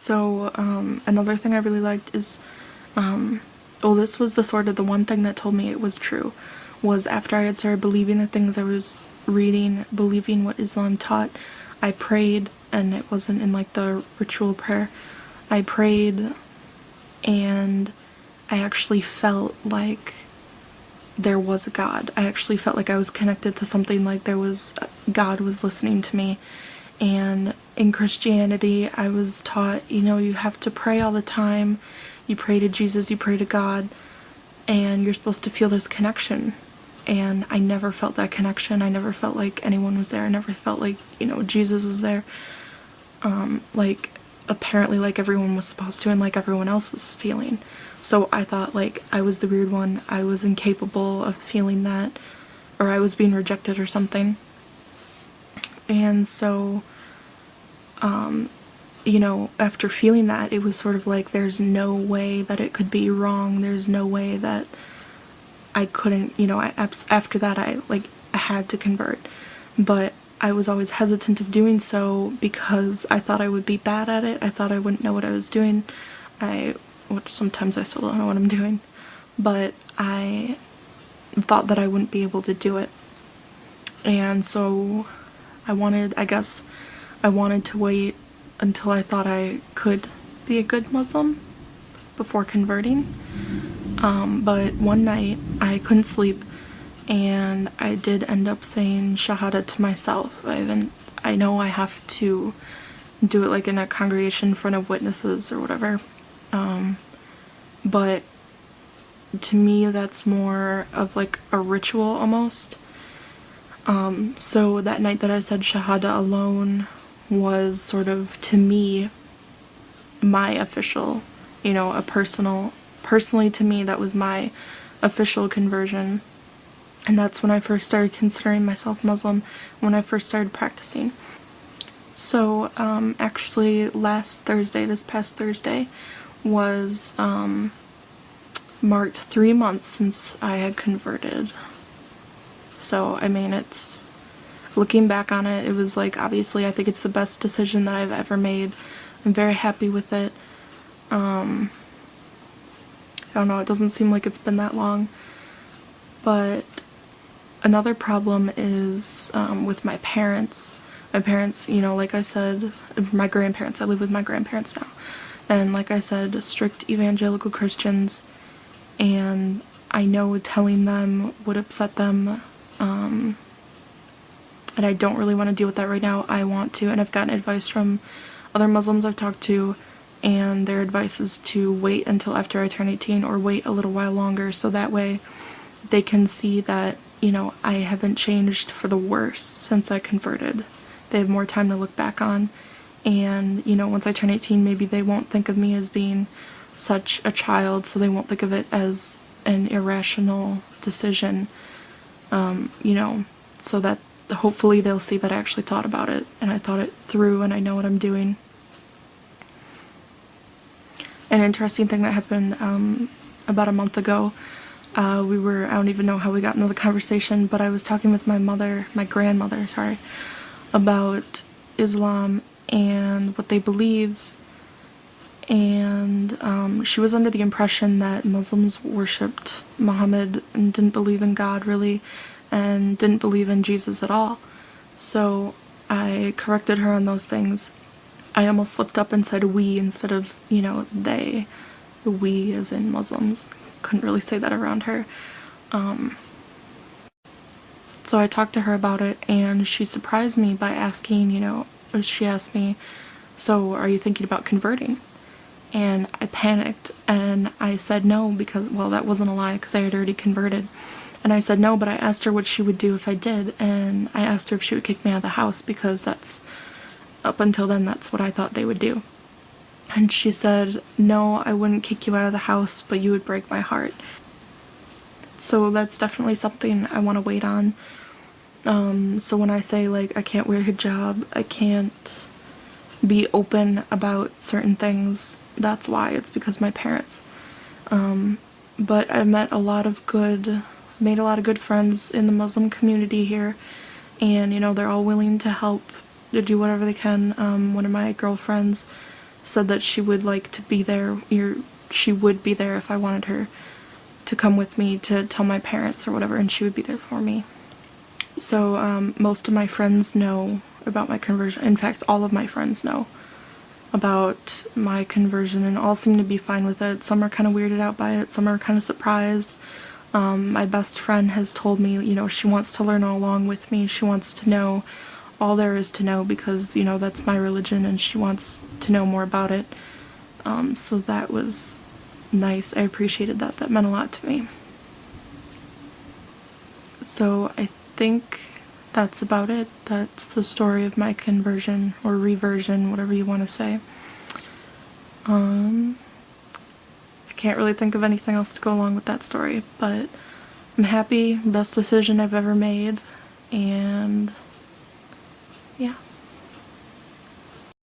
So, another thing I really liked is, well, this was the one thing that told me it was true, was after I had started believing the things I was reading, believing what Islam taught, I prayed, and it wasn't in like the ritual prayer. I prayed, and I actually felt like there was a God. I actually felt like I was connected to something, like God was listening to me. And in Christianity, I was taught, you have to pray all the time. You pray to Jesus, you pray to God, and you're supposed to feel this connection. And I never felt that connection. I never felt like anyone was there. I never felt like, Jesus was there. Like, apparently, like everyone was supposed to, and like everyone else was feeling. So I thought, like, I was the weird one. I was incapable of feeling that, or I was being rejected or something. And so, after feeling that, it was sort of like there's no way that it could be wrong. There's no way that I couldn't, after that I had to convert. But I was always hesitant of doing so because I thought I would be bad at it. I thought I wouldn't know what I was doing. Which sometimes I still don't know what I'm doing. But I thought that I wouldn't be able to do it. And so I wanted to wait until I thought I could be a good Muslim before converting. But one night I couldn't sleep, and I did end up saying Shahada to myself. I know I have to do it like in a congregation in front of witnesses or whatever. But to me that's more of like a ritual almost. So that night that I said Shahada alone was sort of, to me, my official, personally to me, that was my official conversion. And that's when I first started considering myself Muslim, when I first started practicing. So, actually this past Thursday, was, marked 3 months since I had converted. So, it's, looking back on it, it was like, obviously, I think it's the best decision that I've ever made. I'm very happy with it. I don't know, it doesn't seem like it's been that long. But another problem is with my parents. My parents, like I said, my grandparents, I live with my grandparents now. And like I said, strict evangelical Christians. And I know telling them would upset them. And I don't really want to deal with that right now. I want to, and I've gotten advice from other Muslims I've talked to, and their advice is to wait until after I turn 18 or wait a little while longer, so that way they can see that, I haven't changed for the worse since I converted. They have more time to look back on, and, once I turn 18, maybe they won't think of me as being such a child, so they won't think of it as an irrational decision, so that hopefully they'll see that I actually thought about it, and I thought it through, and I know what I'm doing. An interesting thing that happened about a month ago, I don't even know how we got into the conversation, but I was talking with my grandmother, about Islam and what they believe, and she was under the impression that Muslims worshipped Muhammad and didn't believe in God really, and didn't believe in Jesus at all. So I corrected her on those things. I almost slipped up and said we instead of, they. We as in Muslims. Couldn't really say that around her. So I talked to her about it, and she surprised me by asking, she asked me, so are you thinking about converting? And I panicked, and I said no, because, well, that wasn't a lie, because I had already converted. And I said no, but I asked her what she would do if I did, and I asked her if she would kick me out of the house, because up until then, that's what I thought they would do. And she said, no, I wouldn't kick you out of the house, but you would break my heart. So that's definitely something I want to wait on. So when I say, I can't wear hijab, I can't be open about certain things, that's why. It's because my parents. But I've made a lot of good friends in the Muslim community here, and they're all willing to help, to do whatever they can. One of my girlfriends said that she would like to be there. She would be there if I wanted her to come with me to tell my parents or whatever, and she would be there for me. So most of my friends know about my conversion. In fact, all of my friends know about my conversion, and all seem to be fine with it. Some are kind of weirded out by it, some are kind of surprised. My best friend has told me, you know, she wants to learn along with me. She wants to know all there is to know because, you know, that's my religion and she wants to know more about it. So that was nice. I appreciated that. That meant a lot to me. So I think that's about it. That's the story of my conversion or reversion, whatever you want to say. I can't really think of anything else to go along with that story, but I'm happy. Best decision I've ever made, and yeah.